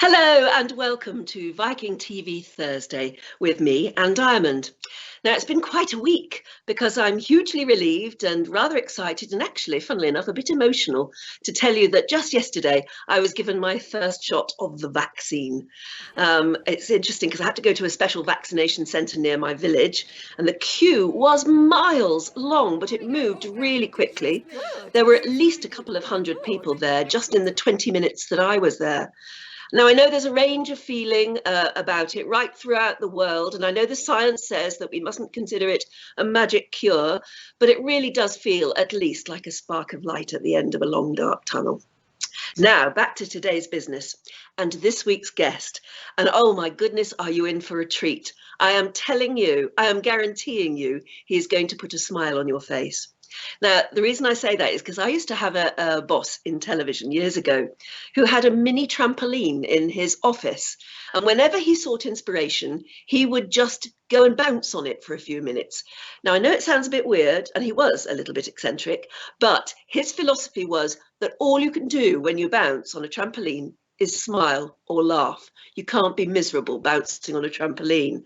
Hello and welcome to Viking.TV Thursday with me, Anne Diamond. Now, it's been quite a week because I'm hugely relieved and rather excited and actually, funnily enough, a bit emotional to tell you that just yesterday I was given my first shot of the vaccine. It's interesting because I had to go to a special vaccination centre near my village and the queue was miles long, but it moved really quickly. There were at least a couple of hundred people there just in the 20 minutes that I was there. Now, I know there's a range of feeling about it right throughout the world, and I know the science says that we mustn't consider it a magic cure, but it really does feel at least like a spark of light at the end of a long, dark tunnel. Now, back to today's business and this week's guest. And oh my goodness, are you in for a treat? I am telling you, I am guaranteeing you, he is going to put a smile on your face. Now, the reason I say that is because I used to have a boss in television years ago who had a mini trampoline in his office. And whenever he sought inspiration, he would just go and bounce on it for a few minutes. Now, I know it sounds a bit weird, and he was a little bit eccentric, but his philosophy was that all you can do when you bounce on a trampoline is smile or laugh. You can't be miserable bouncing on a trampoline.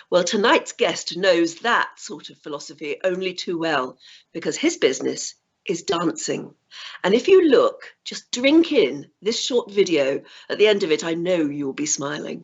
Well, tonight's guest knows that sort of philosophy only too well because his business is dancing. And if you look, just drink in this short video. At the end of it, I know you'll be smiling.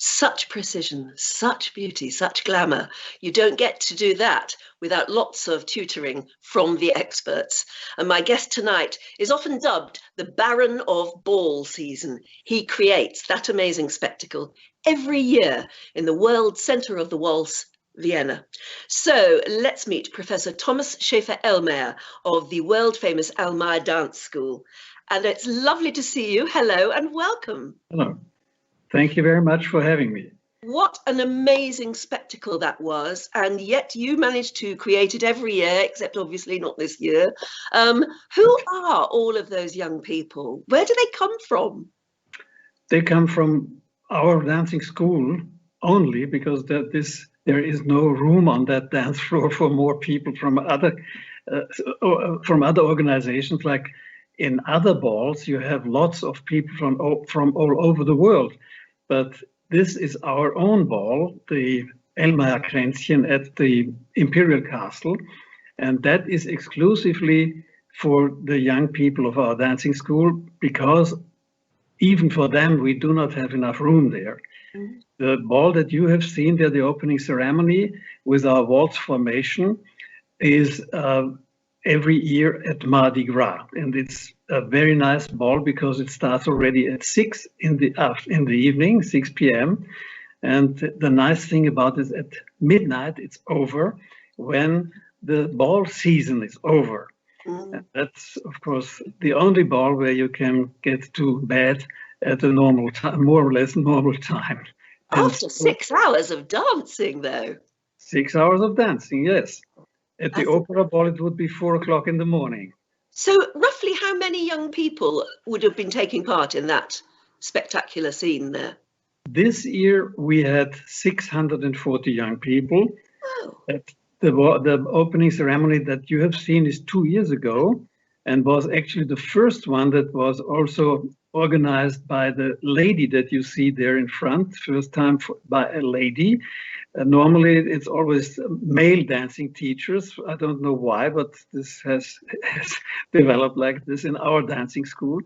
Such precision, such beauty, such glamour. You don't get to do that without lots of tutoring from the experts. And my guest tonight is often dubbed the Baron of Ball Season. He creates that amazing spectacle every year in the world centre of the waltz, Vienna. So let's meet Professor Thomas Schäfer-Elmayer of the world famous Elmayer Dance School. And it's lovely to see you. Hello and welcome. Hello. Thank you very much for having me. What an amazing spectacle that was, and yet you managed to create it every year, except obviously not this year. Who are all of those young people? Where do they come from? They come from our dancing school only because there is no room on that dance floor for more people from other organizations. Like in other balls, you have lots of people from all over the world. But this is our own ball, the Elmayer Kränzchen at the Imperial Castle, and that is exclusively for the young people of our dancing school because even for them we do not have enough room there. Mm-hmm. The ball that you have seen there, the opening ceremony with our waltz formation, is every year at Mardi Gras, and it's a very nice ball because it starts already at 6 in the evening, 6 p.m. And the nice thing about it, at midnight, it's over when the ball season is over. Mm. And that's, of course, the only ball where you can get to bed at a normal time, more or less normal time. After 6 hours of dancing, though. 6 hours of dancing, yes. At the opera ball, it would be 4 o'clock in the morning. So roughly how many young people would have been taking part in that spectacular scene there? This year we had 640 young people. Oh. The opening ceremony that you have seen is 2 years ago and was actually the first one that was also organized by the lady that you see there in front, first time by a lady. Normally, it's always male dancing teachers. I don't know why, but this has developed like this in our dancing school.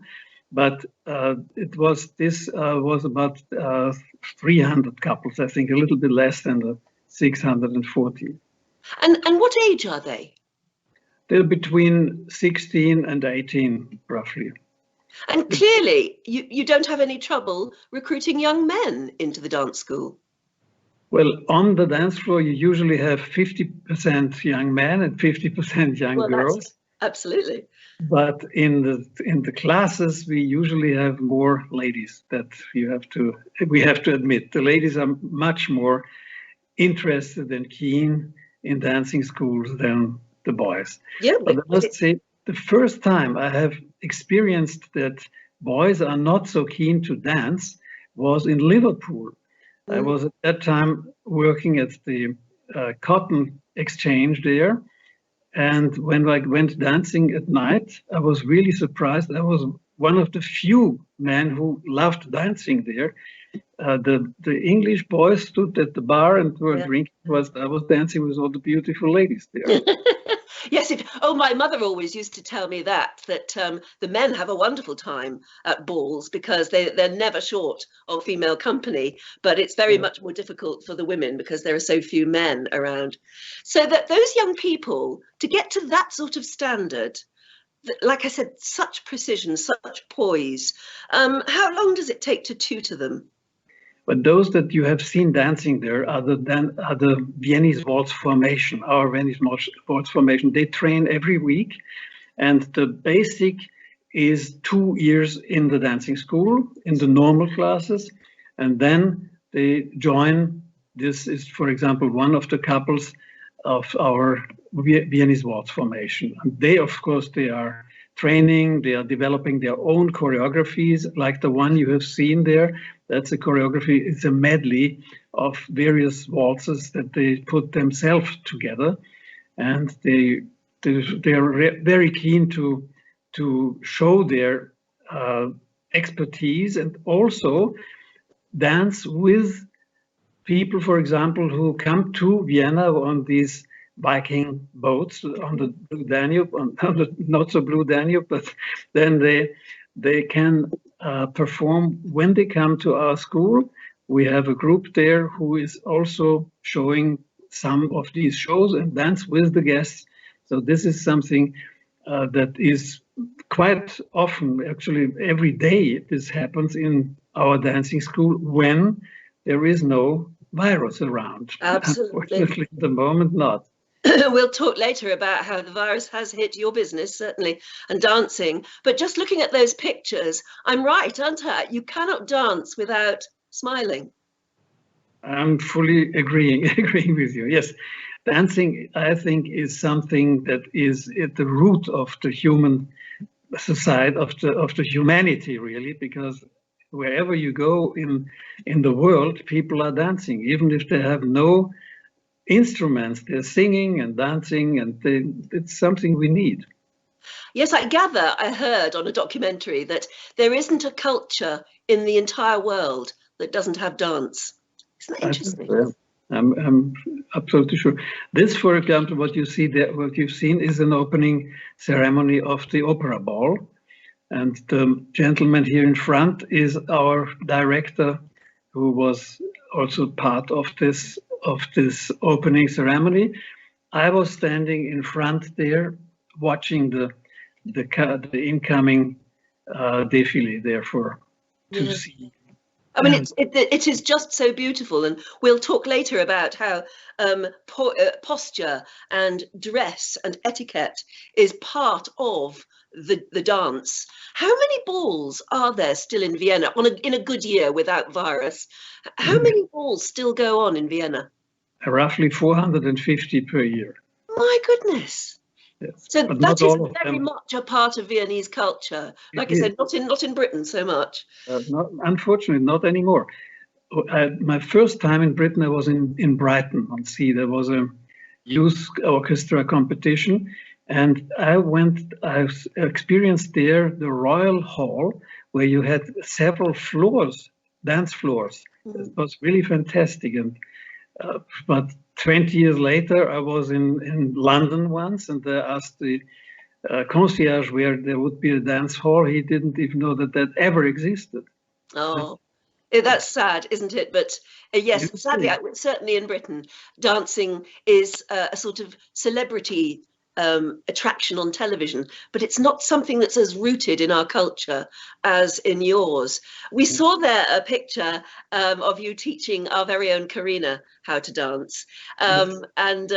But this was about 300 couples, I think, a little bit less than the 640. And what age are they? They're between 16 and 18, roughly. And clearly, you don't have any trouble recruiting young men into the dance school. Well, on the dance floor, you usually have 50% young men and 50% young girls. Absolutely. But in the classes, we usually have more ladies. That we have to admit. The ladies are much more interested and keen in dancing schools than the boys. Yeah, but I must say, the first time I have experienced that boys are not so keen to dance was in Liverpool. I was at that time working at the cotton exchange there. And when I went dancing at night, I was really surprised. I was one of the few men who loved dancing there. The English boys stood at the bar and were drinking, whilst I was dancing with all the beautiful ladies there. Yes, my mother always used to tell me that the men have a wonderful time at balls because they're never short of female company, but it's very much more difficult for the women because there are so few men around. So that those young people, to get to that sort of standard, like I said, such precision, such poise, how long does it take to tutor them? But those that you have seen dancing there are the Viennese Waltz formation, our Viennese Waltz formation. They train every week, and the basic is 2 years in the dancing school, in the normal classes, and then they join. This is, for example, one of the couples of our Viennese Waltz formation. And they, of course, they are training, they are developing their own choreographies, like the one you have seen there. That's a choreography, it's a medley of various waltzes that they put themselves together. And they are very keen to show their expertise and also dance with people, for example, who come to Vienna on these Viking boats on the Blue Danube, on the not so blue Danube, but then they can perform when they come to our school. We have a group there who is also showing some of these shows and dance with the guests. So this is something that is quite often, actually every day, this happens in our dancing school when there is no virus around. Absolutely. Unfortunately, at the moment, not. We'll talk later about how the virus has hit your business, certainly, and dancing. But just looking at those pictures, I'm right, aren't I? You cannot dance without smiling. I'm fully agreeing with you. Yes, dancing, I think, is something that is at the root of the human society, of the humanity, really, because wherever you go in the world, people are dancing, even if they have no instruments. They're singing and dancing, and it's something we need. Yes, I heard on a documentary that there isn't a culture in the entire world that doesn't have dance. Isn't that interesting? I'm absolutely sure. This, for example, what you see there, what you've seen is an opening ceremony of the opera ball. And the gentleman here in front is our director, who was also part of this opening ceremony. I was standing in front there, watching the incoming défilé. Therefore, to see. I mean, it is just so beautiful, and we'll talk later about how posture and dress and etiquette is part of the dance. How many balls are there still in Vienna in a good year without virus? How many balls still go on in Vienna? Roughly 450 per year. My goodness. Yes, so that is very much a part of Viennese culture. Like I said, not in Britain so much. Unfortunately, not anymore. My first time in Britain, I was in Brighton on Sea. There was a youth orchestra competition, and I experienced there the Royal Hall, where you had several floors, dance floors. It was really fantastic. And but 20 years later, I was in London once, and I asked the concierge where there would be a dance hall. He didn't even know that ever existed. Oh, that's sad, isn't it? But yes, sadly, certainly in Britain, dancing is a sort of celebrity attraction on television, but it's not something that's as rooted in our culture as in yours. We saw there a picture of you teaching our very own Karina how to dance. And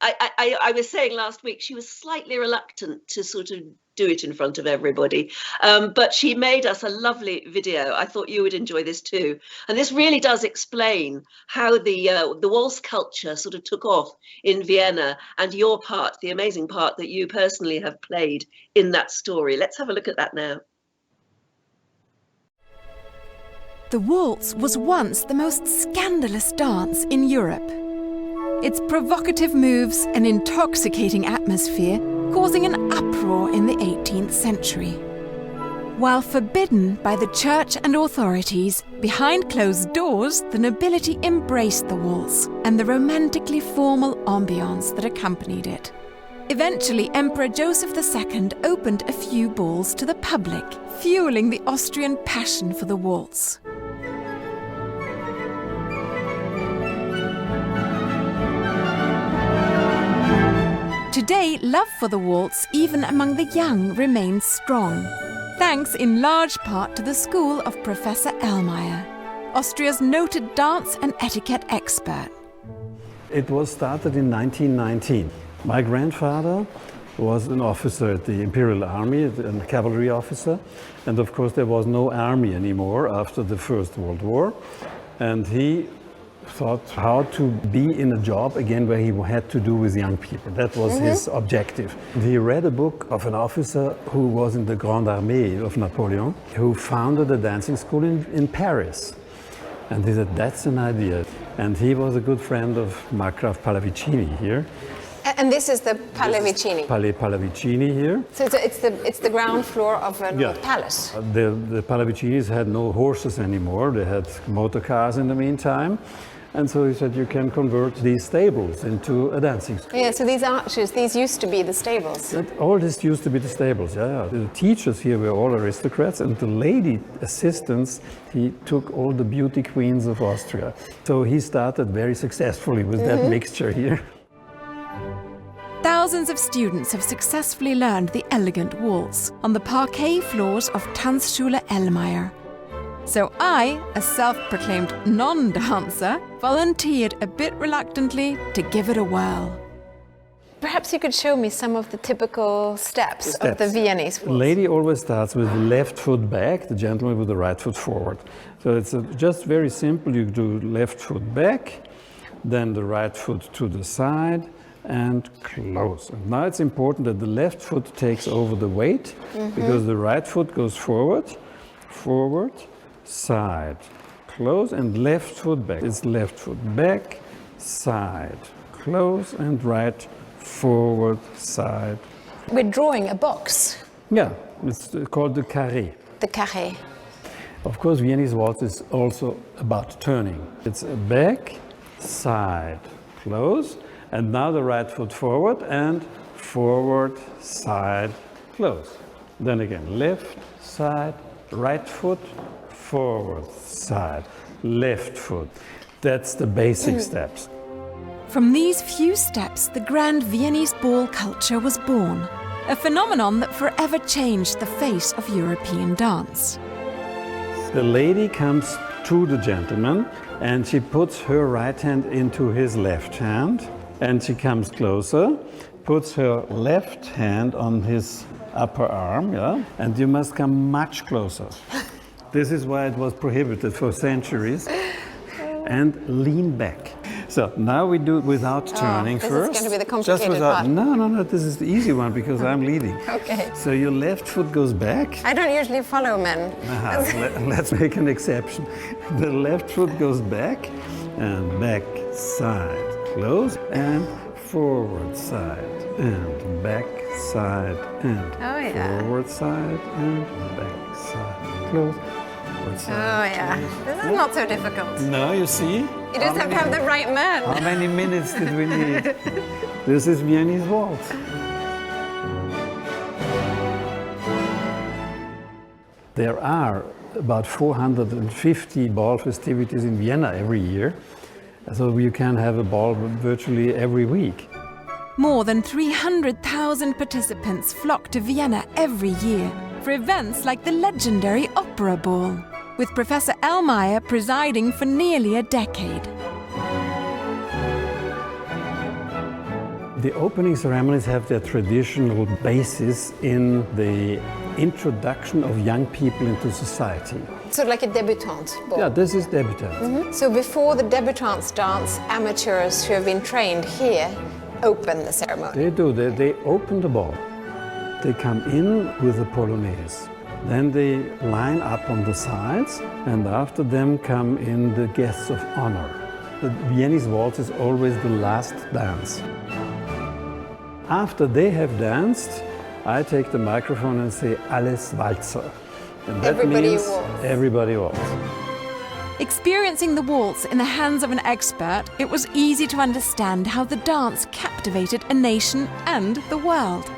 I was saying last week, she was slightly reluctant to sort of do it in front of everybody, but she made us a lovely video. I thought you would enjoy this too, and this really does explain how the waltz culture sort of took off in Vienna, and your part, the amazing part that you personally have played in that story. Let's have a look at that now. The waltz was once the most scandalous dance in Europe. Its provocative moves and intoxicating atmosphere causing an uproar in the 18th century. While forbidden by the church and authorities, behind closed doors, the nobility embraced the waltz and the romantically formal ambiance that accompanied it. Eventually, Emperor Joseph II opened a few balls to the public, fueling the Austrian passion for the waltz. Today, love for the waltz, even among the young, remains strong, thanks in large part to the school of Professor Elmayer, Austria's noted dance and etiquette expert. It was started in 1919. My grandfather was an officer at the Imperial Army, a cavalry officer, and of course there was no army anymore after the First World War, and he thought how to be in a job again where he had to do with young people. That was his objective. He read a book of an officer who was in the Grande Armée of Napoleon, who founded a dancing school in Paris. And he said, that's an idea. And he was a good friend of Margraf Pallavicini here. And this is the Pallavicini? Palais Pallavicini here. So it's the ground floor of an old palace? The Pallavicinis had no horses anymore. They had motor cars in the meantime. And so he said, you can convert these stables into a dancing school. Yeah, so these arches, these used to be the stables. All this used to be the stables, yeah. The teachers here were all aristocrats, and the lady assistants, he took all the beauty queens of Austria. So he started very successfully with that mixture here. Thousands of students have successfully learned the elegant waltz on the parquet floors of Tanzschule Elmayer. So I, a self-proclaimed non-dancer, volunteered a bit reluctantly to give it a whirl. Perhaps you could show me some of the typical steps of the Viennese waltz. The lady always starts with the left foot back, the gentleman with the right foot forward. So it's just very simple. You do left foot back, then the right foot to the side, and close. And now it's important that the left foot takes over the weight, because the right foot goes forward, forward, side, close, and left foot back. It's left foot back, side, close, and right, forward, side. We're drawing a box. Yeah, it's called the carré. The carré. Of course, Viennese Waltz is also about turning. It's back, side, close, and now the right foot forward, and forward, side, close. Then again, left, side, right foot, forward, side, left foot. That's the basic steps. From these few steps, the grand Viennese ball culture was born, a phenomenon that forever changed the face of European dance. The lady comes to the gentleman and she puts her right hand into his left hand, and she comes closer, puts her left hand on his upper arm, and you must come much closer. This is why it was prohibited for centuries. And lean back. So now we do it without turning this first. This is going to be the complicated part. No, this is the easy one because I'm leading. Okay. So your left foot goes back. I don't usually follow men. Let's make an exception. The left foot goes back, and back, side, close, and forward, side, and back, side, and forward, side, and back, side, close. Oh yeah, this is not so difficult. No, you see? You just have to have the right man. How many minutes did we need? This is Viennese Waltz. There are about 450 ball festivities in Vienna every year. So you can have a ball virtually every week. More than 300,000 participants flock to Vienna every year for events like the legendary Opera Ball, with Professor Elmayer presiding for nearly a decade. The opening ceremonies have their traditional basis in the introduction of young people into society. So like a debutante ball? Yeah, this is debutante. So before the debutantes dance, amateurs who have been trained here open the ceremony? They do. They open the ball. They come in with the polonaise. Then they line up on the sides, and after them come in the guests of honor. The Viennese Waltz is always the last dance. After they have danced, I take the microphone and say, alles Walzer. And that Everybody means waltz. everybody waltz. Experiencing the waltz in the hands of an expert, it was easy to understand how the dance captivated a nation and the world.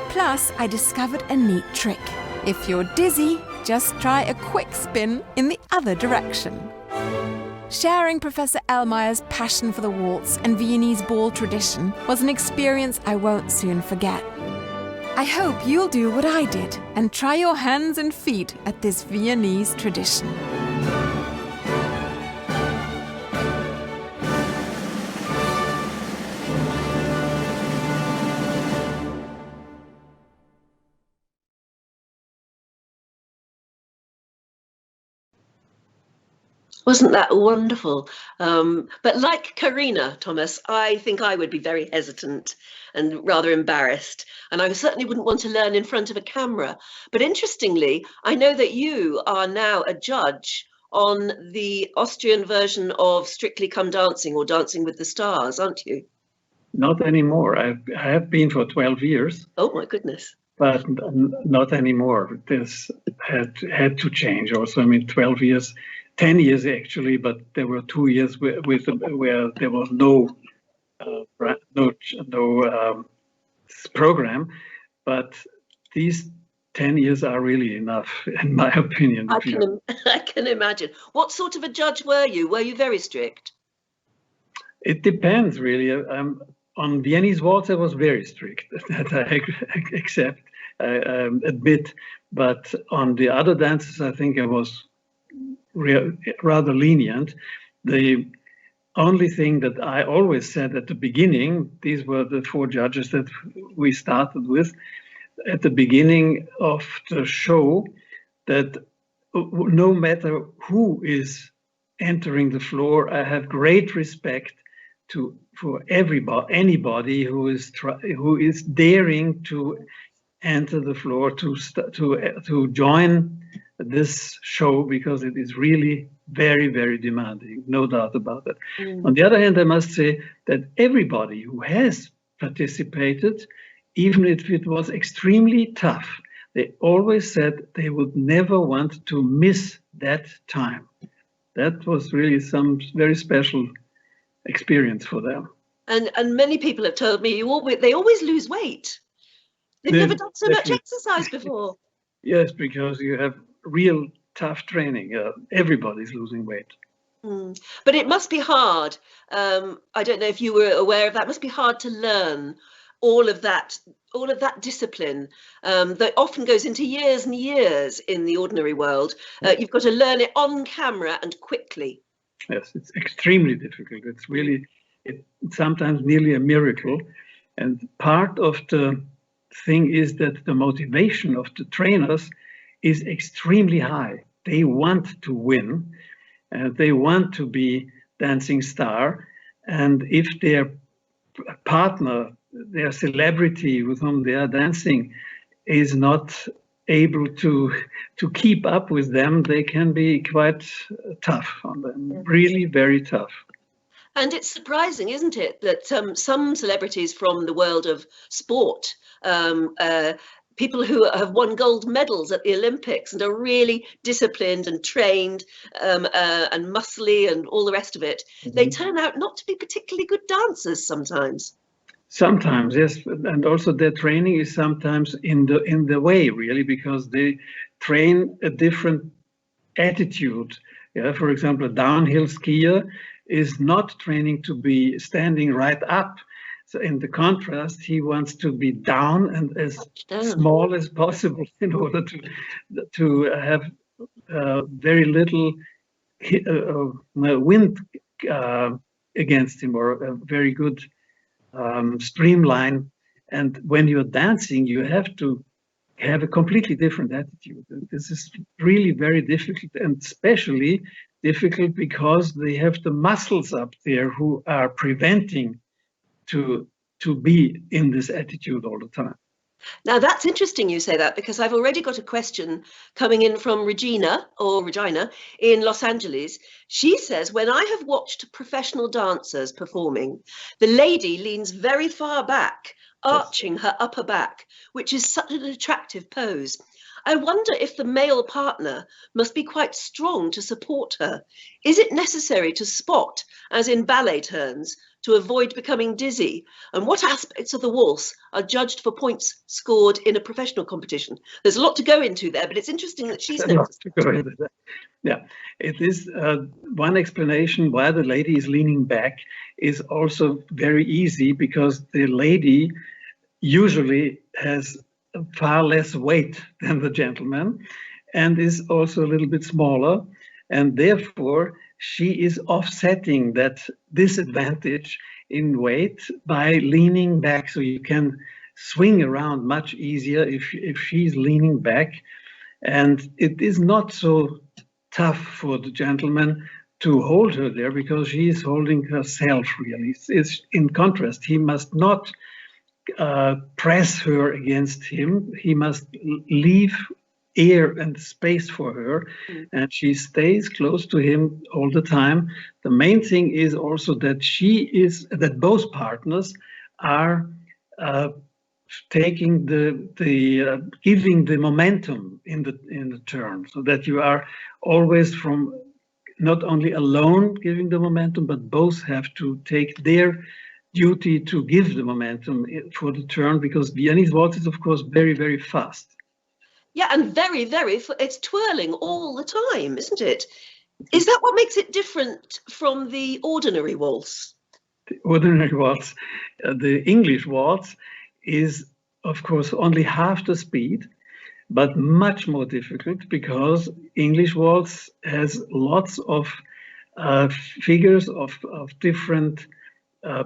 Plus, I discovered a neat trick. If you're dizzy, just try a quick spin in the other direction. Sharing Professor Elmayer's passion for the waltz and Viennese ball tradition was an experience I won't soon forget. I hope you'll do what I did and try your hands and feet at this Viennese tradition. Wasn't that wonderful? But like Karina, Thomas, I think I would be very hesitant and rather embarrassed. And I certainly wouldn't want to learn in front of a camera. But interestingly, I know that you are now a judge on the Austrian version of Strictly Come Dancing or Dancing with the Stars, aren't you? Not anymore. I have been for 12 years. Oh, my goodness. But not anymore. This had to change also. I mean, 12 years. 10 years actually, but there were 2 years where there was no program. But these 10 years are really enough, in my opinion. I can imagine. What sort of a judge were you? Were you very strict? It depends, really. On Viennese Waltz, I was very strict. That I admit. But on the other dances, I think I was rather lenient. The only thing that I always said at the beginning, these were the 4 judges that we started with, at the beginning of the show, that no matter who is entering the floor, I have great respect for anybody who is daring to enter the floor to join this show, because it is really very, very demanding, no doubt about it. On the other hand, I must say that everybody who has participated, even if it was extremely tough, they always said they would never want to miss that time. That was really some very special experience for them. And many people have told me they always lose weight. They've never done so much exercise before. Yes, because you have real tough training. Everybody's losing weight. But it must be hard. I don't know if you were aware of that. It must be hard to learn all of that discipline that often goes into years and years in the ordinary world. You've got to learn it on camera and quickly. Yes, it's extremely difficult. It's really, it's sometimes nearly a miracle. And part of the thing is that the motivation of the trainers is extremely high. They want to win, they want to be dancing star, and if their partner, their celebrity with whom they are dancing, is not able to keep up with them, they can be quite tough on them, really very tough. And it's surprising, isn't it, that some celebrities from the world of sport, people who have won gold medals at the Olympics and are really disciplined and trained and muscly and all the rest of it, they turn out not to be particularly good dancers sometimes. Sometimes, yes, and also their training is sometimes in the way, really, because they train a different attitude. Yeah, for example, a downhill skier is not training to be standing right up. So in the contrast, he wants to be down and as small as possible in order to have very little wind against him, or a very good streamline. And when you're dancing, you have to have a completely different attitude. This is really very difficult, and especially difficult because they have the muscles up there who are preventing to be in this attitude all the time. Now that's interesting you say that, because I've already got a question coming in from Regina in Los Angeles. She says, when I have watched professional dancers performing, the lady leans very far back, arching her upper back, which is such an attractive pose. I wonder if the male partner must be quite strong to support her. Is it necessary to spot, as in ballet turns, to avoid becoming dizzy? And what aspects of the waltz are judged for points scored in a professional competition? There's a lot to go into there, but it's interesting that she's noticed. Yeah, it is one explanation why the lady is leaning back is also very easy, because the lady usually has far less weight than the gentleman and is also a little bit smaller, and therefore she is offsetting that disadvantage in weight by leaning back. So you can swing around much easier if she's leaning back, and it is not so tough for the gentleman to hold her there because she is holding herself really. It's in contrast, he must not press her against him. He must leave air and space for her, and she stays close to him all the time. The main thing is also that both partners are taking giving the momentum in the turn, so that you are always from not only alone giving the momentum, but both have to take their duty to give the momentum for the turn, because Viennese Waltz is of course very, very fast. Yeah, and very, very, it's twirling all the time, isn't it? Is that what makes it different from the ordinary waltz? The ordinary waltz, the English waltz, is of course only half the speed, but much more difficult, because English waltz has lots of figures of different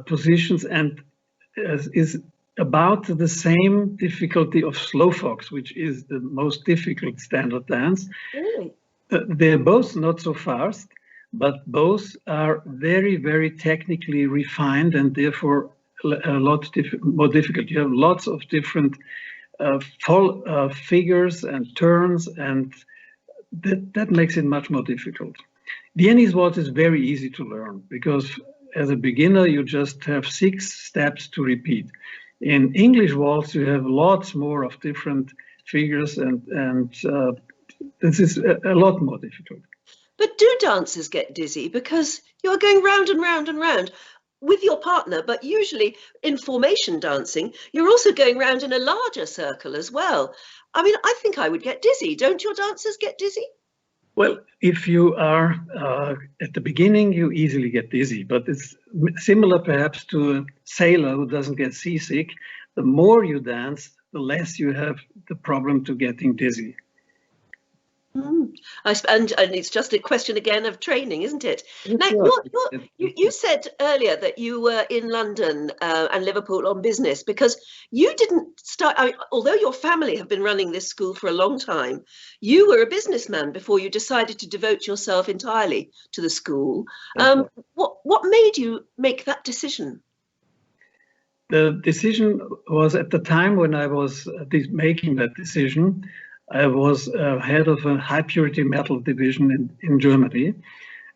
positions, and is about the same difficulty of slow fox, which is the most difficult standard dance. Really? They're both not so fast, but both are very, very technically refined, and therefore a lot more difficult. You have lots of different figures and turns, and that makes it much more difficult. Viennese Waltz is very easy to learn, because as a beginner, you just have 6 steps to repeat. In English waltz, you have lots more of different figures, and this is a lot more difficult. But do dancers get dizzy? Because you're going round and round and round with your partner, but usually in formation dancing, you're also going round in a larger circle as well. I mean, I think I would get dizzy. Don't your dancers get dizzy? Well, if you are at the beginning, you easily get dizzy, but it's similar perhaps to a sailor who doesn't get seasick. The more you dance, the less you have the problem to getting dizzy. And it's just a question again of training, isn't it? Now, you said earlier that you were in London and Liverpool on business, because you didn't start, although your family have been running this school for a long time, you were a businessman before you decided to devote yourself entirely to the school. What made you make that decision? The decision was, at the time when I was making that decision, I was head of a high purity metal division in Germany,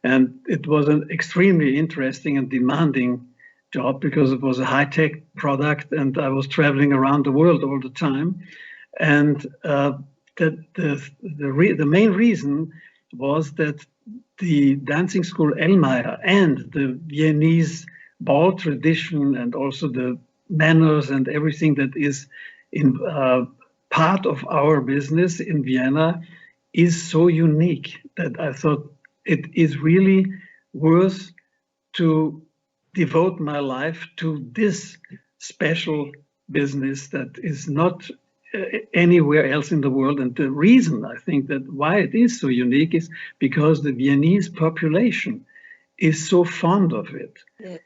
and it was an extremely interesting and demanding job, because it was a high-tech product and I was traveling around the world all the time. And the main reason was that the dancing school Elmayer and the Viennese ball tradition, and also the manners and everything that is in part of our business in Vienna, is so unique that I thought it is really worth to devote my life to this special business that is not anywhere else in the world. And the reason I think that why it is so unique is because the Viennese population is so fond of it. Yes.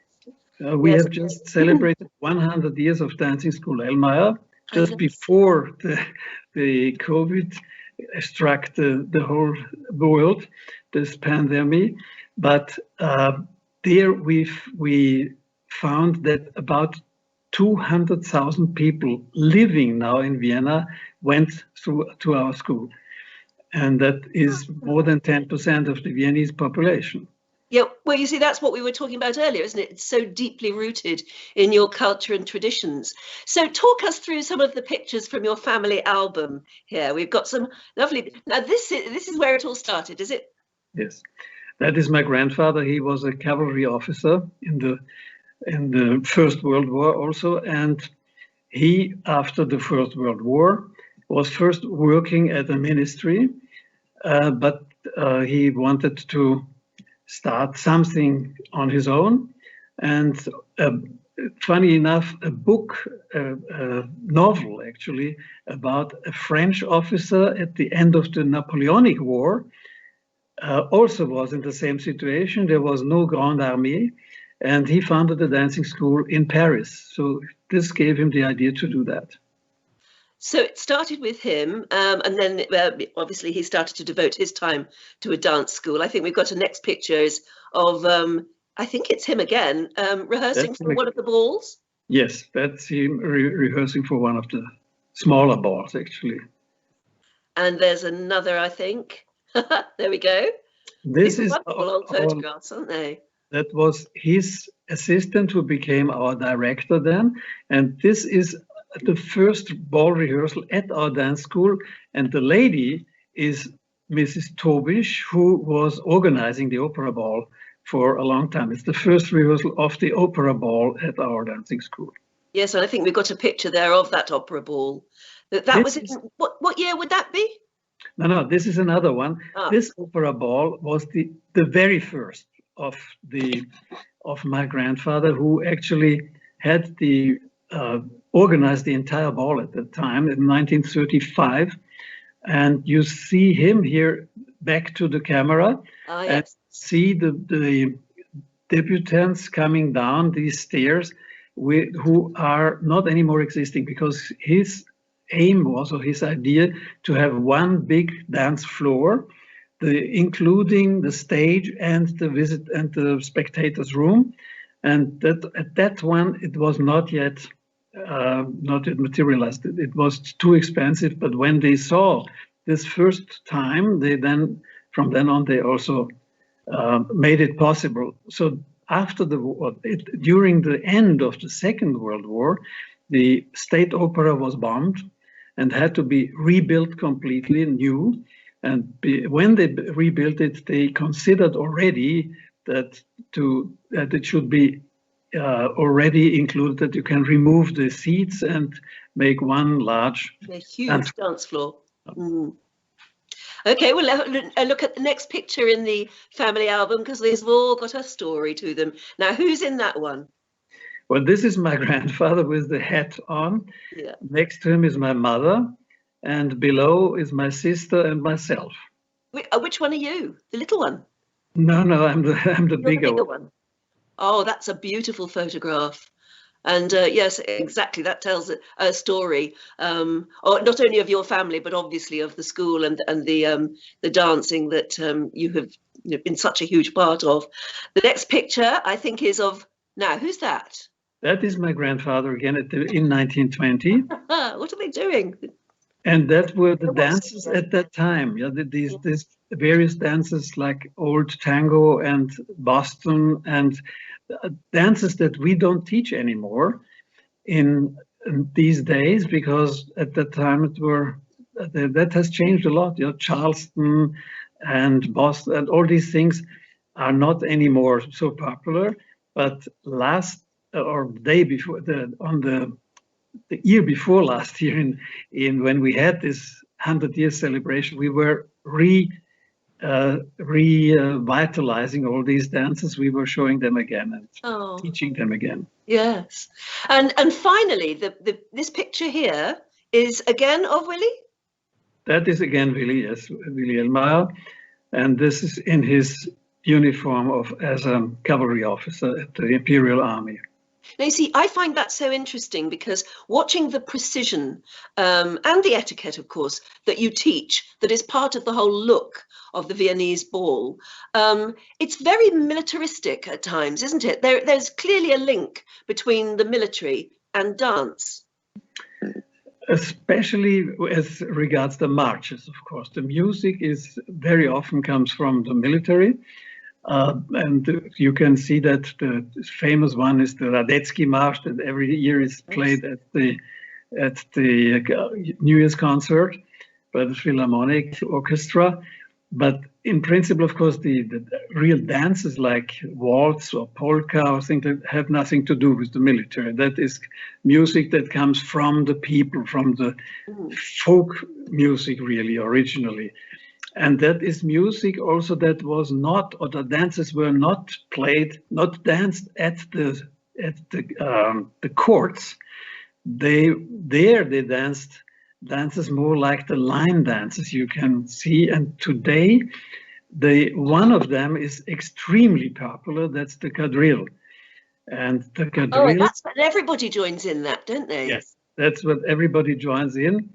We have just celebrated 100 years of Dancing School Elmayer, just before the COVID struck the whole world, this pandemic. But there we found that about 200,000 people living now in Vienna went to our school. And that is more than 10% of the Viennese population. Yeah, well, you see, that's what we were talking about earlier, isn't it? It's so deeply rooted in your culture and traditions. So talk us through some of the pictures from your family album here. We've got some lovely... Now, this is where it all started, is it? Yes, that is my grandfather. He was a cavalry officer in the First World War also. And he, after the First World War, was first working at a ministry, but he wanted to start something on his own. And funny enough, a book, a novel actually, about a French officer at the end of the Napoleonic War also was in the same situation. There was no Grande Armée, and he founded a dancing school in Paris. So this gave him the idea to do that. So it started with him, and then obviously he started to devote his time to a dance school. I think we've got a next pictures of, I think it's him again, rehearsing for one of the balls. Yes, that's him rehearsing for one of the smaller balls, actually. And there's another, I think. There we go. This is wonderful old photographs, aren't they? That was his assistant who became our director then. And this is the first ball rehearsal at our dance school, and the lady is Mrs. Tobisch, who was organizing the opera ball for a long time. It's the first rehearsal of the opera ball at our dancing school. Yes, and I think we've got a picture there of that opera ball. That was it. What year would that be? No, this is another one. Ah. This opera ball was the very first of my grandfather, who actually had the organized the entire ball at that time in 1935. And you see him here back to the camera. Ah, yes. And see the debutants coming down these stairs who are not anymore existing, because his aim was, or his idea, to have one big dance floor, including the stage and the spectators' room. And that at that one, it was not yet materialized. It was too expensive. But when they saw this first time, from then on, they also made it possible. So after the war, during the end of the Second World War, the state opera was bombed and had to be rebuilt completely new. And when they rebuilt it, they considered already that it should be already included that you can remove the seats and make one large huge dance floor. Mm. Okay, well, look at the next picture in the family album, because they've all got a story to them. Now, who's in that one? Well, this is my grandfather with the hat on. Yeah. Next to him is my mother, and below is my sister and myself. Which one are you? The little one? No, I'm the bigger one. Oh, that's a beautiful photograph. And yes, exactly, that tells a story, or not only of your family, but obviously of the school and the dancing that you have been such a huge part of. The next picture, I think, is of, now, who's that? That is my grandfather again in 1920. What are they doing? And that were the dances at that time. Yeah, these various dances like old tango and Boston, and dances that we don't teach anymore in these days, because at that time that has changed a lot. You know, Charleston and Boston and all these things are not anymore so popular. But the year before last year, in when we had this 100-year celebration, we were revitalizing all these dances. We were showing them again and teaching them again. Yes. And finally, this picture here is again of Willy? That is again Willy, yes, Willy Elmayer. And this is in his uniform as a cavalry officer at the Imperial Army. Now, you see, I find that so interesting because watching the precision and the etiquette, of course, that you teach, that is part of the whole look of the Viennese ball, it's very militaristic at times, isn't it? There's clearly a link between the military and dance. Especially as regards the marches, of course. The music is very often comes from the military. And you can see that the famous one is the Radetzky March that every year is played at the New Year's concert by the Philharmonic Orchestra. But in principle, of course, the real dances like waltz or polka or things that have nothing to do with the military. That is music that comes from the people, from the folk music really originally. And that is music also that was not, or the dances were not played, not danced at the courts. They danced dances more like the line dances you can see. And today, one of them is extremely popular. That's the quadrille. And the quadrille. Oh, that's when everybody joins in that, don't they? Yes, that's what everybody joins in,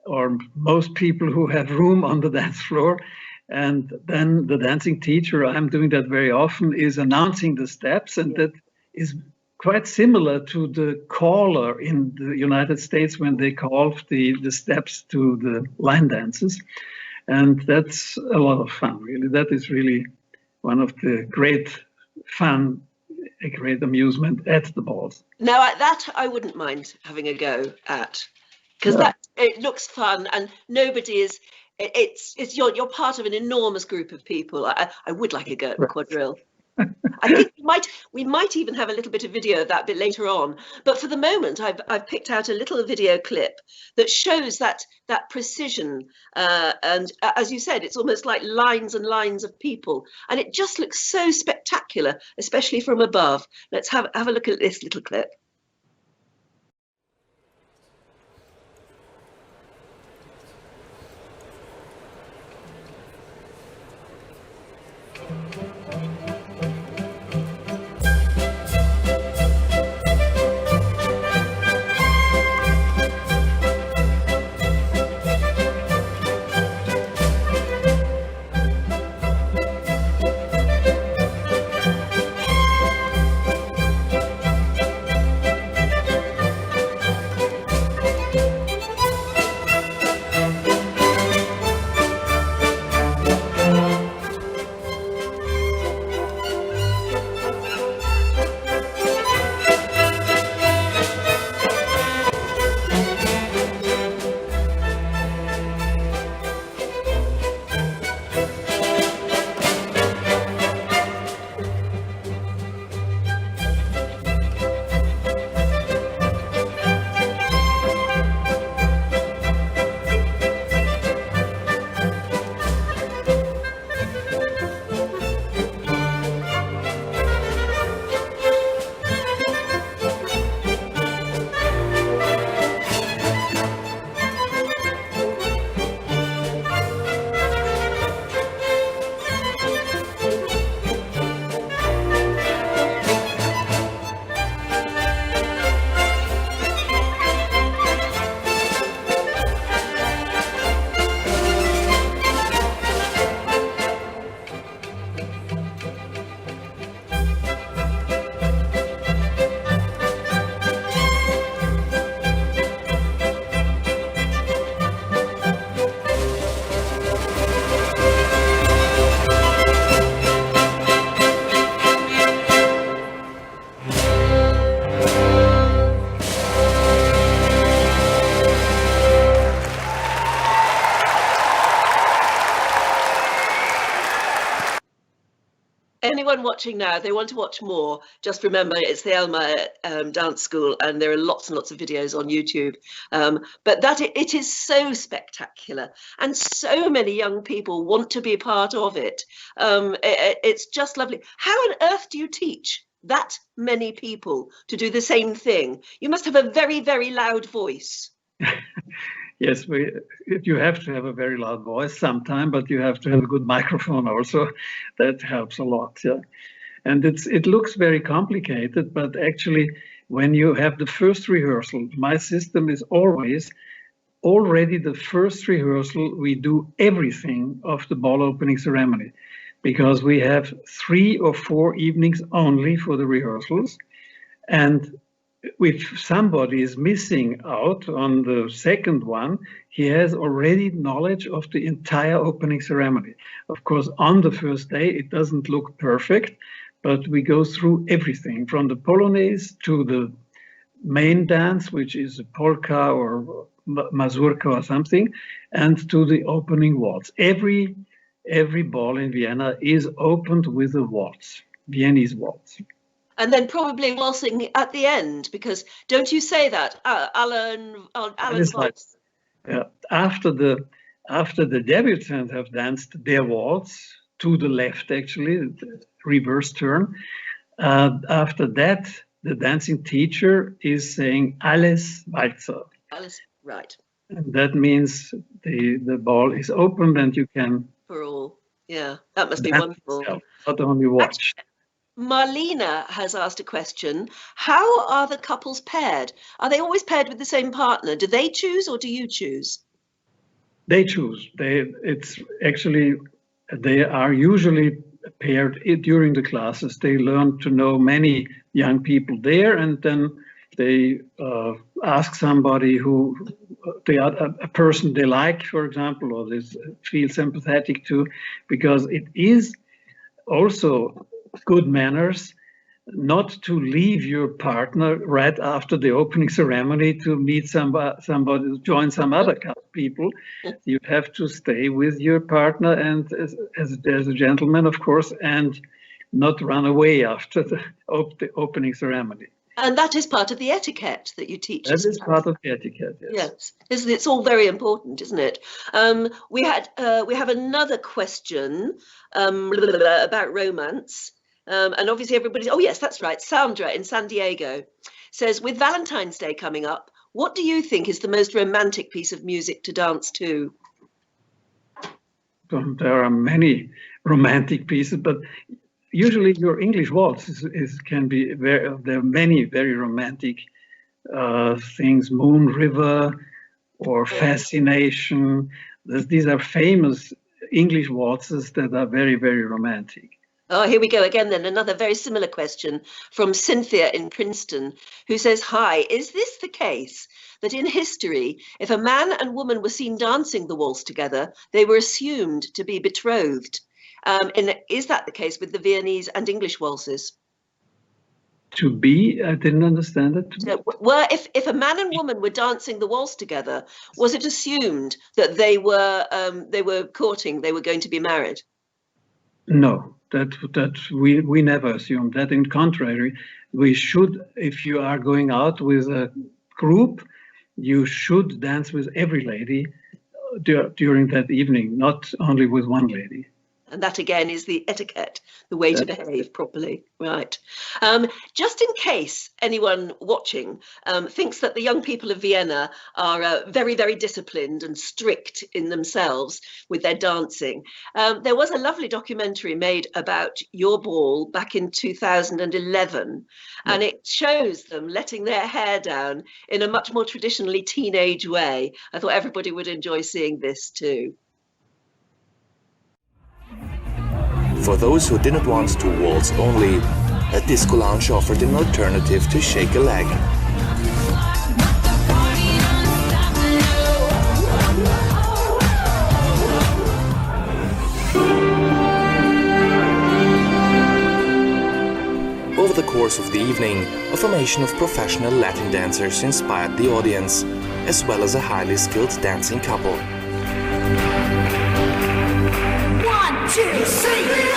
or most people who have room on the dance floor. And then the dancing teacher, I'm doing that very often, is announcing the steps, and that is quite similar to the caller in the United States when they call the steps to the line dances. And that's a lot of fun, really. That is really one of the great fun, a great amusement at the balls. Now, that I wouldn't mind having a go at, because it looks fun, and nobody is. You're part of an enormous group of people. I would like a go at the quadrille. I think we might even have a little bit of video of that a bit later on. But for the moment, I've picked out a little video clip that shows that precision. And as you said, it's almost like lines and lines of people, and it just looks so spectacular, especially from above. Let's have a look at this little clip. anyone watching now, if they want to watch more, just remember it's the Elmayer Dance School, and there are lots and lots of videos on YouTube. But it is so spectacular, and so many young people want to be part of it. It's just lovely. How on earth do you teach that many people to do the same thing? You must have a very, very loud voice. Yes, you have to have a very loud voice sometime, but you have to have a good microphone also. That helps a lot, yeah. And it looks very complicated, but actually, when you have the first rehearsal, my system is already the first rehearsal, we do everything of the ball opening ceremony, because we have 3 or 4 evenings only for the rehearsals. And if somebody is missing out on the second one, he has already knowledge of the entire opening ceremony. Of course, on the first day, it doesn't look perfect, but we go through everything from the polonaise to the main dance, which is a polka or mazurka or something, and to the opening waltz. Every ball in Vienna is opened with a waltz, Viennese Waltz. And then probably waltzing at the end, because don't you say that, Alan Waltz? Yeah. After the debutants have danced their waltz to the left, actually, the reverse turn. After that, the dancing teacher is saying alles Walzer. Alles, right. And that means the ball is opened and you can. For all, yeah, that must be wonderful. Itself, not only watch. Marlena has asked a question. How are the couples paired? Are they always paired with the same partner? Do they choose or do you choose? They choose. They are usually paired during the classes. They learn to know many young people there, and then they ask somebody a person they like, for example, or they feel sympathetic to, because it is also good manners not to leave your partner right after the opening ceremony to meet somebody, join some other people. You have to stay with your partner, and as a gentleman, of course, and not run away after the opening ceremony. And that is part of the etiquette that you teach us. That is part of the etiquette, yes. Yes, it's all very important, isn't it? We have another question about romance. And obviously everybody, oh yes, that's right. Sandra in San Diego says, with Valentine's Day coming up, what do you think is the most romantic piece of music to dance to? There are many romantic pieces, but usually your English waltz can be there are many very romantic things. Moon River or Fascination. These are famous English waltzes that are very, very romantic. Oh, here we go again then. Another very similar question from Cynthia in Princeton, who says, hi, is this the case that in history, if a man and woman were seen dancing the waltz together, they were assumed to be betrothed? Is that the case with the Viennese and English waltzes? To be? I didn't understand it. If a man and woman were dancing the waltz together, was it assumed that they were courting, they were going to be married? No. That we never assume that. In contrary, we should, if you are going out with a group, you should dance with every lady during that evening, not only with one lady. And that again is the etiquette, the way to behave properly. Right. Just in case anyone watching thinks that the young people of Vienna are very, very disciplined and strict in themselves with their dancing, there was a lovely documentary made about your ball back in 2011, and it shows them letting their hair down in a much more traditionally teenage way. I thought everybody would enjoy seeing this too. For those who didn't want to waltz only, a disco lounge offered an alternative to shake a leg. Over the course of the evening, a formation of professional Latin dancers inspired the audience, as well as a highly skilled dancing couple. 1, 2, 3, 4.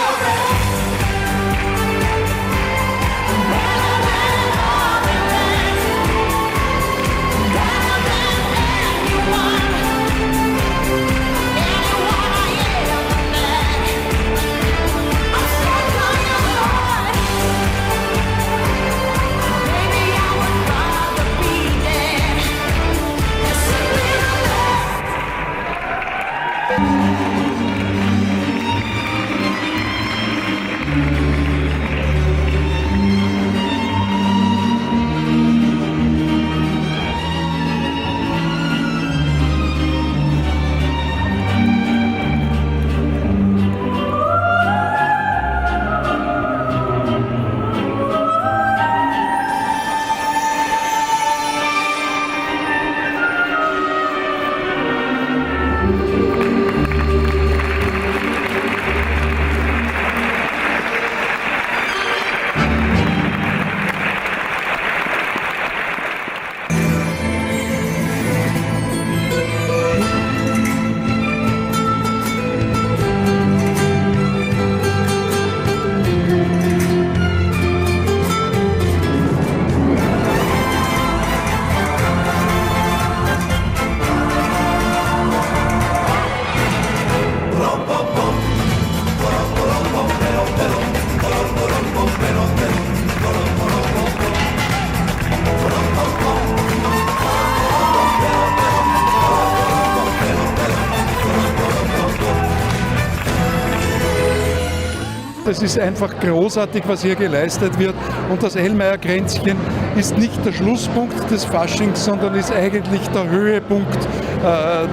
Es ist einfach großartig, was hier geleistet wird. Und das Elmayer-Kränzchen ist nicht der Schlusspunkt des Faschings, sondern ist eigentlich der Höhepunkt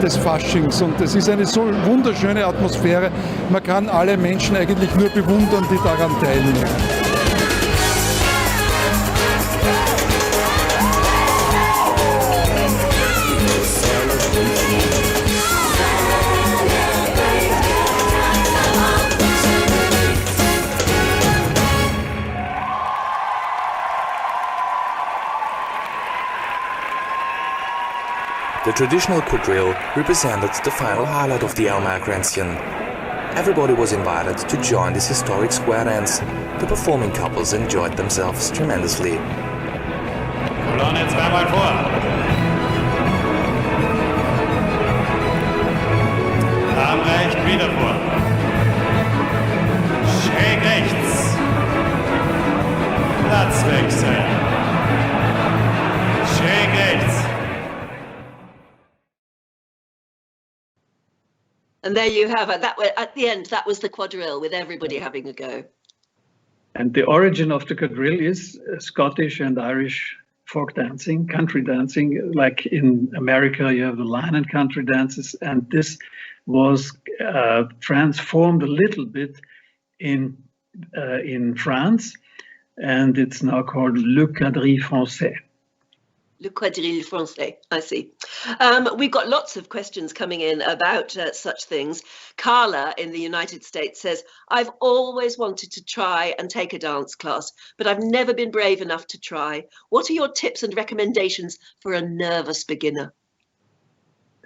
des Faschings. Und es ist eine so wunderschöne Atmosphäre. Man kann alle Menschen eigentlich nur bewundern, die daran teilnehmen. The traditional quadrille represented the final highlight of the Elmayer Kränzchen. Everybody was invited to join this historic square dance. The performing couples enjoyed themselves tremendously. Kolonne zweimal vor. Arm rechts wieder vor. Schräg rechts. Platzwechsel. Schräg rechts. And there you have it. At the end, that was the quadrille with everybody having a go. And the origin of the quadrille is Scottish and Irish folk dancing, country dancing. Like in America, you have the line and country dances, and this was transformed a little bit in France, and it's now called le quadrille français. Le quadrille français, I see. We've got lots of questions coming in about such things. Carla in the United States says, I've always wanted to try and take a dance class, but I've never been brave enough to try. What are your tips and recommendations for a nervous beginner?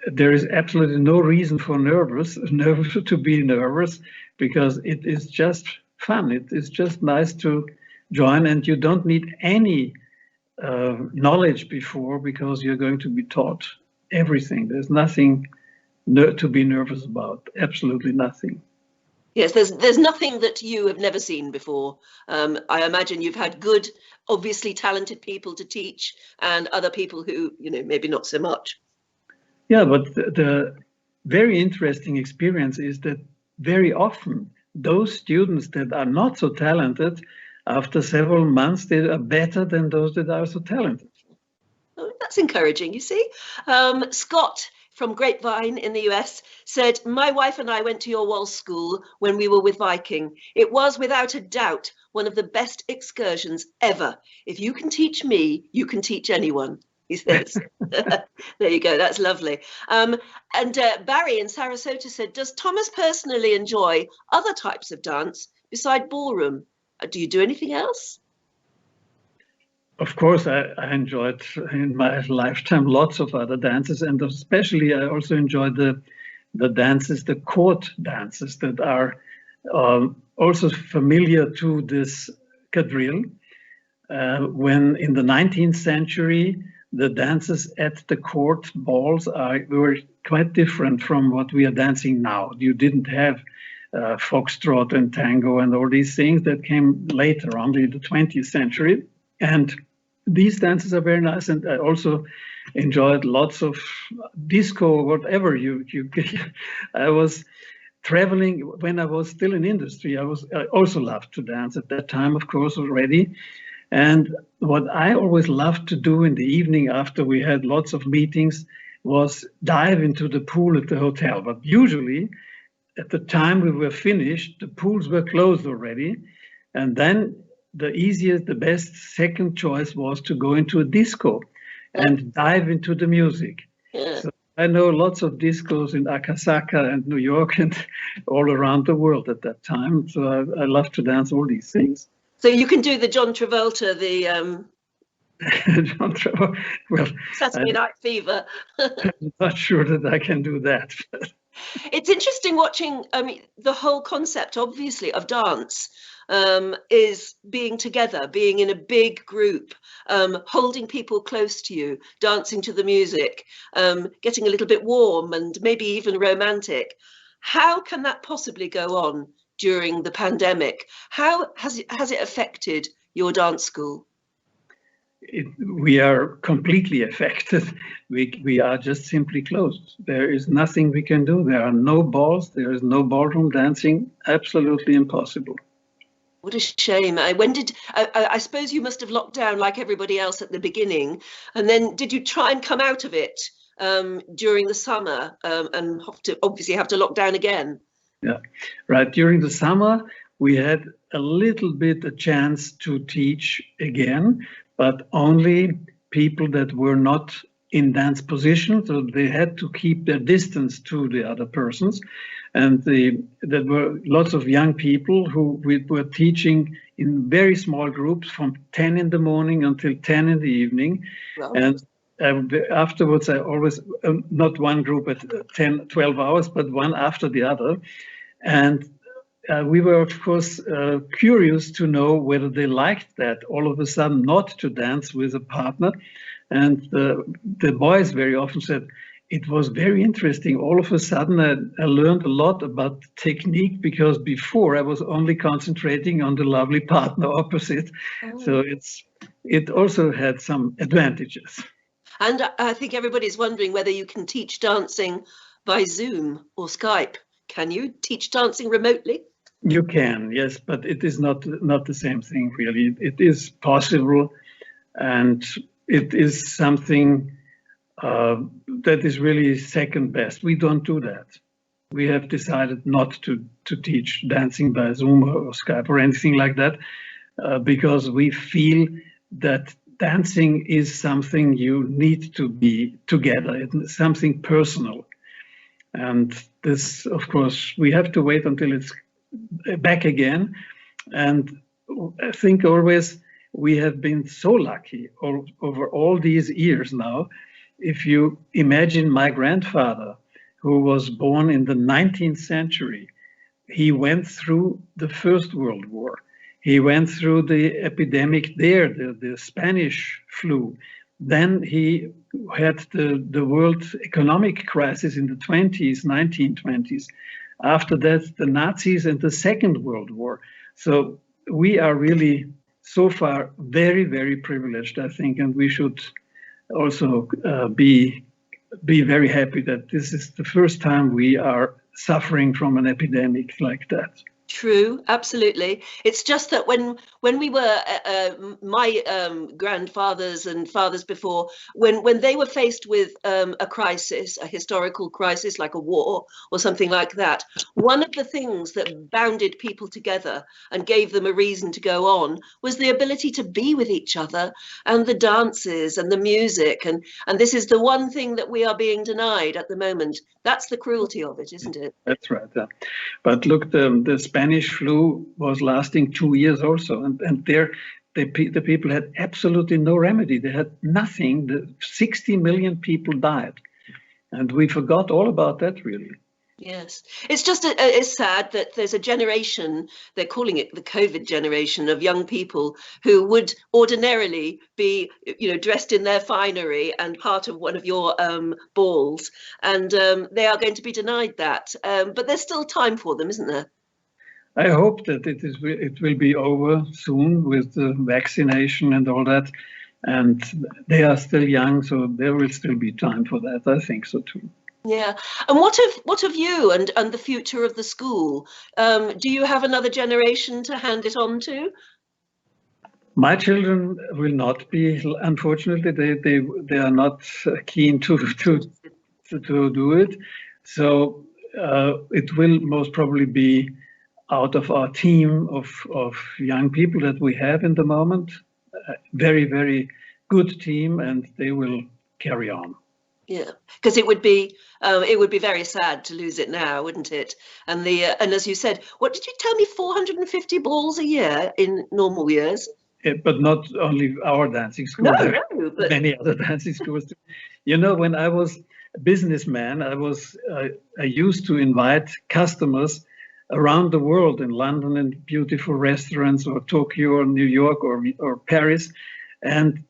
There is absolutely no reason for to be nervous, because it is just fun. It is just nice to join, and you don't need any knowledge before, because you're going to be taught everything. There's nothing to be nervous about, absolutely nothing. Yes, there's nothing that you have never seen before. I imagine you've had good, obviously talented people to teach, and other people who, maybe not so much. Yeah, but the very interesting experience is that very often those students that are not so talented, after several months, they are better than those that are so talented. Oh, that's encouraging, you see. Scott from Grapevine in the US said, my wife and I went to your waltz school when we were with Viking. It was without a doubt one of the best excursions ever. If you can teach me, you can teach anyone, he says. There you go, that's lovely. And Barry in Sarasota said, does Thomas personally enjoy other types of dance beside ballroom? Do you do anything else? Of course, I enjoyed in my lifetime lots of other dances, and especially I also enjoyed the dances, the court dances that are also familiar to this quadrille. When in the 19th century, the dances at the court balls were quite different from what we are dancing now. You didn't have foxtrot and tango and all these things that came later, only in the 20th century. And these dances are very nice. And I also enjoyed lots of disco, whatever you. I was traveling when I was still in industry. I also loved to dance at that time, of course, already. And what I always loved to do in the evening after we had lots of meetings was dive into the pool at the hotel. But usually, at the time we were finished, the pools were closed already. And then the easiest, the best second choice was to go into a disco and dive into the music. Yeah. So I know lots of discos in Akasaka and New York and all around the world at that time. So I love to dance all these things. So you can do the John Travolta, the John Travolta. Well, Saturday Night Fever. I'm not sure that I can do that. It's interesting watching. I mean, the whole concept, obviously, of dance is being together, being in a big group, holding people close to you, dancing to the music, getting a little bit warm and maybe even romantic. How can that possibly go on during the pandemic? How has it affected your dance school? We are completely affected. We are just simply closed. There is nothing we can do. There are no balls. There is no ballroom dancing. Absolutely impossible. What a shame. I suppose you must have locked down like everybody else at the beginning. And then did you try and come out of it during the summer and obviously have to lock down again? Yeah, right. During the summer, we had a little bit a chance to teach again, but only people that were not in dance position, so they had to keep their distance to the other persons. And there were lots of young people who we were teaching in very small groups from 10 in the morning until 10 in the evening. Wow. And afterwards, I always, not one group at 10, 12 hours, but one after the other. And we were, of course, curious to know whether they liked that, all of a sudden not to dance with a partner. And the boys very often said, it was very interesting. All of a sudden, I learned a lot about technique, because before I was only concentrating on the lovely partner opposite. Oh. So it also had some advantages. And I think everybody's wondering whether you can teach dancing by Zoom or Skype. Can you teach dancing remotely? You can, yes, but it is not the same thing, really. It is possible, and it is something that is really second best. We don't do that. We have decided not to teach dancing by Zoom or Skype or anything like that, because we feel that dancing is something you need to be together. It's something personal. And this, of course, we have to wait until it's back again. And I think always we have been so lucky over all these years now. If you imagine my grandfather, who was born in the 19th century, he went through the First World War. He went through the epidemic there, the Spanish flu. Then he had the world economic crisis in the 1920s. After that, the Nazis and the Second World War. So we are really so far very, very privileged, I think, and we should also be very happy that this is the first time we are suffering from an epidemic like that. True, absolutely. It's just that when we were my grandfathers and fathers before, when they were faced with a crisis, a historical crisis like a war or something like that, one of the things that bounded people together and gave them a reason to go on was the ability to be with each other and the dances and the music. And this is the one thing that we are being denied at the moment. That's the cruelty of it, isn't it? That's right. Yeah. But look, the Spanish flu was lasting 2 years also, and there the people had absolutely no remedy. They had nothing. 60 million people died, and we forgot all about that, really. Yes, it's just it's sad that there's a generation, they're calling it the COVID generation, of young people who would ordinarily be, dressed in their finery and part of one of your balls, and they are going to be denied that. But there's still time for them, isn't there? I hope that it will be over soon with the vaccination and all that. and they are still young, so there will still be time for that. I think so too. Yeah. And what of you and the future of the school? Do you have another generation to hand it on to? My children will not be, unfortunately, they are not keen to do it. So it will most probably be out of our team of young people that we have in the moment. Very, very good team, and they will carry on. Yeah, because it would be very sad to lose it now, wouldn't it? And and as you said, what did you tell me? 450 balls a year in normal years. But not only our dancing school. No, but many other dancing schools. You know, when I was a businessman, I used to invite customers around the world, in London, in beautiful restaurants, or Tokyo, or New York, or Paris, and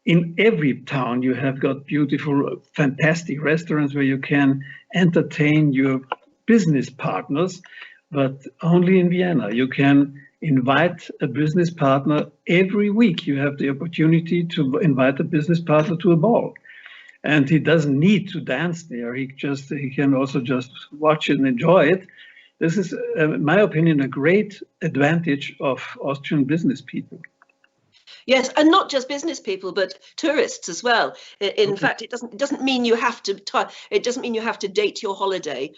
in every town you have got beautiful, fantastic restaurants where you can entertain your business partners, but only in Vienna. You can invite a business partner every week. You have the opportunity to invite a business partner to a ball. And he doesn't need to dance there. He can also just watch it and enjoy it. This is, in my opinion, a great advantage of Austrian business people. yes, and not just business people, but tourists as well. In fact, it doesn't mean you have to date your holiday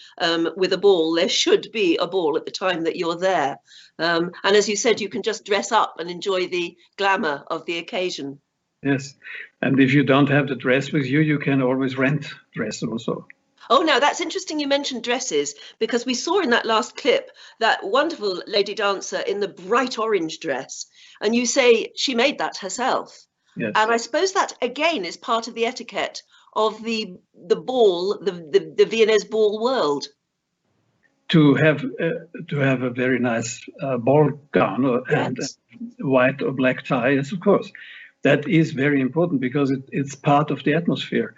with a ball. There should be a ball at the time that you're there. And as you said, you can just dress up and enjoy the glamour of the occasion. Yes, and if you don't have the dress with you, you can always rent dress also. Oh, now that's interesting you mentioned dresses, because we saw in that last clip that wonderful lady dancer in the bright orange dress, and you say she made that herself. Yes. And I suppose that again is part of the etiquette of the ball, the Viennese ball world. To have a very nice ball gown and white or black tie, yes, of course. That is very important because it's part of the atmosphere.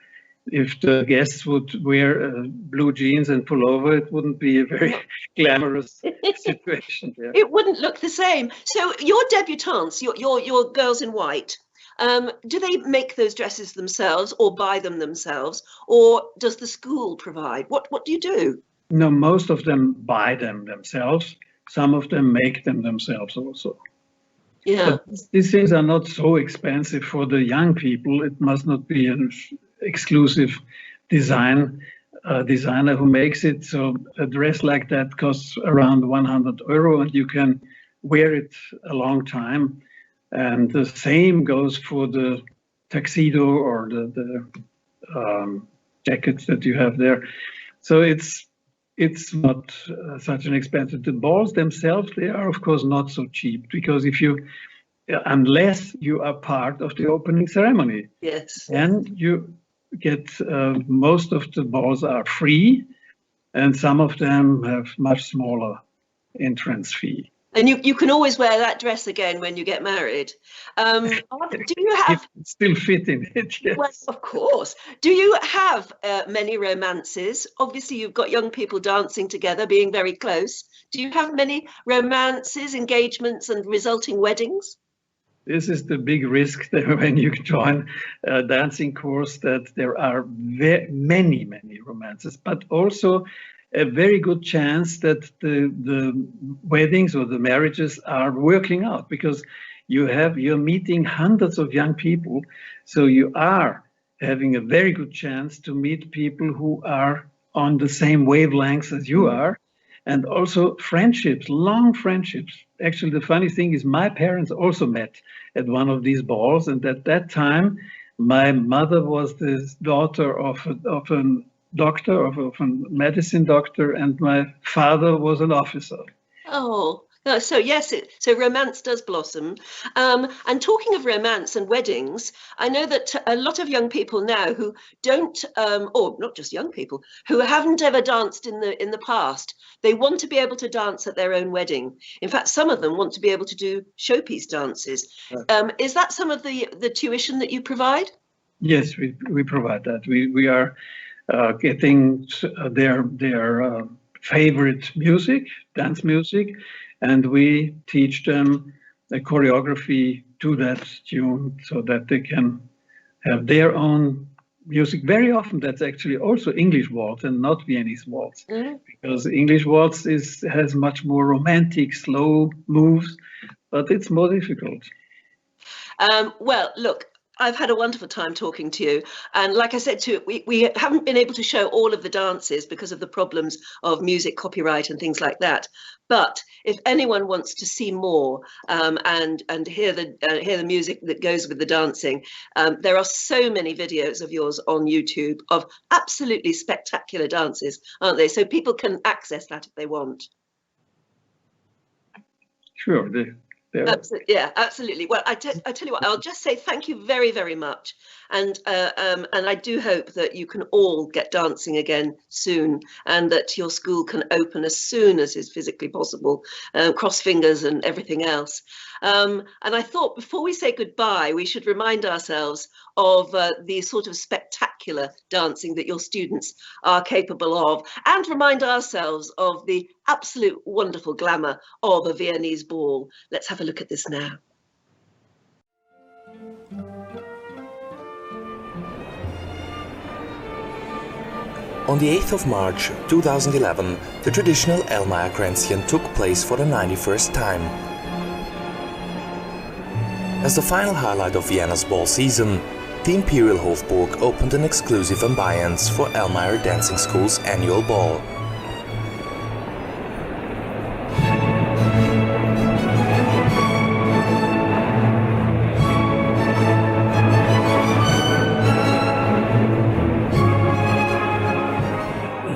If the guests would wear blue jeans and pullover, it wouldn't be a very glamorous situation. Yeah. It wouldn't look the same. So your debutantes, your girls in white, do they make those dresses themselves or buy them themselves, or does the school provide? What do you do? No, most of them buy them themselves. Some of them make them themselves also. Yeah. But these things are not so expensive for the young people. It must not be an exclusive designer who makes it. So a dress like that costs around 100 euro, and you can wear it a long time. And the same goes for the tuxedo or the jackets that you have there. So it's not such an expensive. The balls themselves, they are of course not so cheap, because unless you are part of the opening ceremony. Yes. And you get, most of the balls are free, and some of them have much smaller entrance fee. And you can always wear that dress again when you get married. Do you have... It's still fitting it, yes. Well, of course. Do you have many romances? Obviously, you've got young people dancing together, being very close. Do you have many romances, engagements, and resulting weddings? This is the big risk that when you join a dancing course, that there are many, many romances, but also a very good chance that the weddings or the marriages are working out, because you're meeting hundreds of young people. So you are having a very good chance to meet people who are on the same wavelengths as you are. And also friendships, long friendships. Actually, the funny thing is my parents also met at one of these balls. And at that time, my mother was the daughter of a doctor, of a medicine doctor, and my father was an officer. Oh, so yes, so romance does blossom. And talking of romance and weddings, I know that a lot of young people now who don't, or not just young people, who haven't ever danced in the past, they want to be able to dance at their own wedding. In fact, some of them want to be able to do showpiece dances. Right. Is that some of the tuition that you provide? Yes, we provide that. We are getting their favorite music, dance music, and we teach them a choreography to that tune so that they can have their own music. Very often that's actually also English waltz and not Viennese waltz, because English waltz has much more romantic, slow moves, but it's more difficult. Well, look, I've had a wonderful time talking to you. And like I said to you, we haven't been able to show all of the dances because of the problems of music copyright and things like that. But if anyone wants to see more and hear the music that goes with the dancing, there are so many videos of yours on YouTube of absolutely spectacular dances, aren't they? So people can access that if they want. Sure. Absolutely, yeah, absolutely. Well, I tell you what, I'll just say thank you very, very much, and I do hope that you can all get dancing again soon, and that your school can open as soon as is physically possible. Cross fingers and everything else. And I thought before we say goodbye, we should remind ourselves of the sort of spectacular dancing that your students are capable of, and remind ourselves of the absolute wonderful glamour of a Viennese ball. Let's have a look at this now. On the 8th of March 2011, the traditional Elmayer Kränzchen took place for the 91st time. As the final highlight of Vienna's ball season, the Imperial Hofburg opened an exclusive ambience for Elmayer Dancing School's annual ball.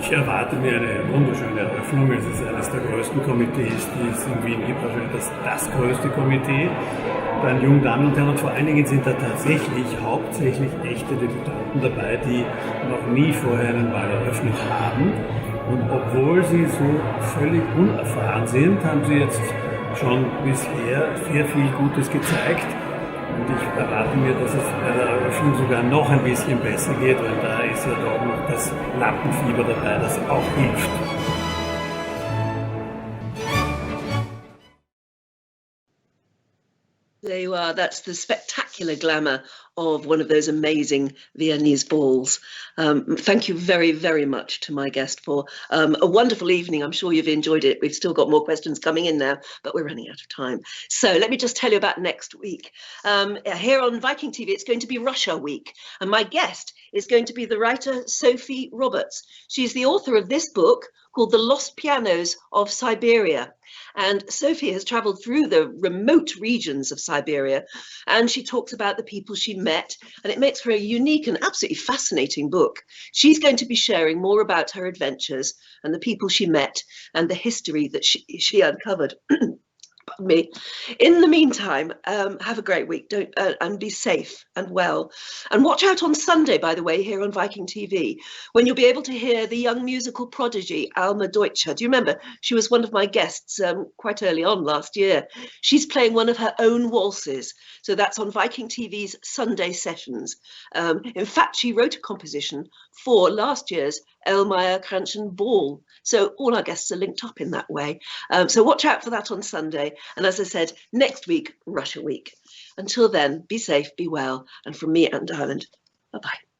Ich erwarte mir eine wunderschöne Eröffnung. Es ist eines der größten Komitees, die es in Wien gibt, wahrscheinlich das größte Komitee bei den jungen Damen und Herren. Und vor allen Dingen sind da tatsächlich hauptsächlich echte Debütanten dabei, die noch nie vorher einen Ball eröffnet haben. Und obwohl sie so völlig unerfahren sind, haben sie jetzt schon bisher sehr viel Gutes gezeigt. Und ich erwarte mir, dass es bei der Eröffnung sogar noch ein bisschen besser geht, weil da ist ja doch noch das Lampenfieber dabei, das auch hilft. There you are. That's the spectacular glamour of one of those amazing Viennese balls. Thank you very, very much to my guest for a wonderful evening. I'm sure you've enjoyed it. We've still got more questions coming in now, but we're running out of time. So let me just tell you about next week. Here on Viking.TV, it's going to be Russia Week. And my guest is going to be the writer Sophie Roberts. She's the author of this book called The Lost Pianos of Siberia. And Sophie has traveled through the remote regions of Siberia, and she talks about the people she met, and it makes for a unique and absolutely fascinating book. She's going to be sharing more about her adventures and the people she met and the history that she uncovered. Pardon me. In the meantime, have a great week. And be safe and well. And watch out on Sunday, by the way, here on Viking TV, when you'll be able to hear the young musical prodigy Alma Deutscher. Do you remember? She was one of my guests quite early on last year. She's playing one of her own waltzes. So that's on Viking TV's Sunday sessions. In fact, she wrote a composition for last year's Elmayer Kränzchen Ball. So all our guests are linked up in that way. So watch out for that on Sunday. And as I said, next week, Russia Week. Until then, be safe, be well. And from me, Anne Diamond, bye-bye.